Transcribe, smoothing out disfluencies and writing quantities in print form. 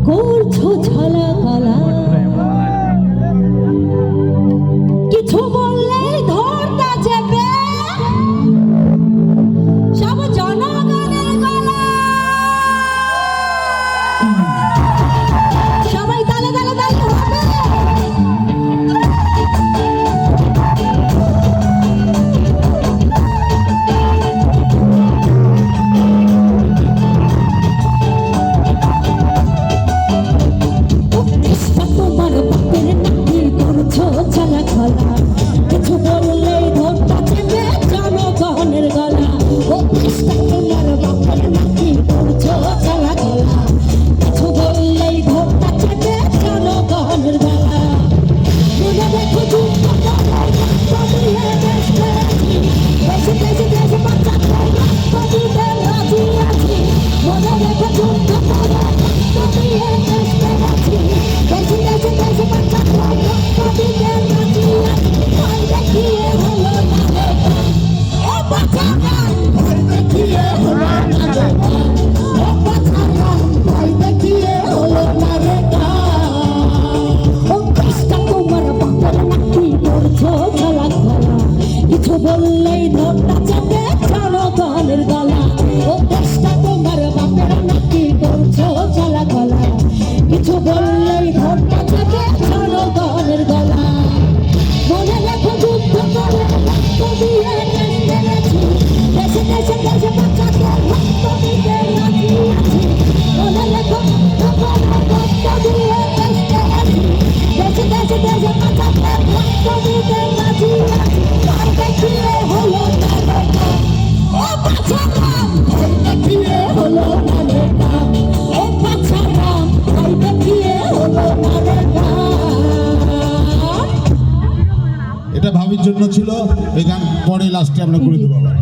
করছো ছলা কলা কিছু বললে ধরতা চেপে সব জনগণের গলা সবাই তালে তালে তালে হবে কিছু বললে ধরতা চেপে জনগণের গলা ও কৃষ্ণ তোমার বাপের নাকি করছো ছলা কলা কিছু বললেই ধরতা চেপে জনগণের গলা মনে রেখো যুদ্ধ কবিয়ে দেশ করেছি দেশে দেশে দেশে বাচ্চা কবিতে রাজি আছি মনে রেখো যুদ্ধ কবিয়ে দেশ করেছি দেশে দেশে দেশে বাচ্চা কবিতে রাজি আছি ভয় দেখিয়ে হলো না ও বাচ্চারা ভয় দেখিয়ে হলো না রে ও বাচ্চারা ভয় দেখিয়ে হলো না রে ও কৃষ্ণ তোমার বাপের নাকি করছো ছলা কলা কিছু বললেই ধরতা চেপে জনগণের গলা ও কৃষ্ণ তোমার বাপের নাকি করছো ছলা কলা কিছু বললেই ধরতা চেপে জনগণের গলা মনে রেখো যুদ্ধ করে রক্ত দিয়ে দেশ পেরেছি দেশে দেশে দেশে বাচ্চাকে রক্ত দিতে রাজি আছি মনে রেখো রক্ত দিয়ে দেশ পেরেছি দেশে দেশে দেশে বাচ্চাকে রক্ত দিতে রাজি আছি ভয় দেখিয়ে হলো না রে ও বাচ্চারা ভয় দেখিয়ে হলো না রে ও বাচ্চারা ভয় দেখিয়ে হলো না রে এটা ভাবির জন্য ছিল। এই গান পরে লাস্টে আমরা করে দেবো আবার।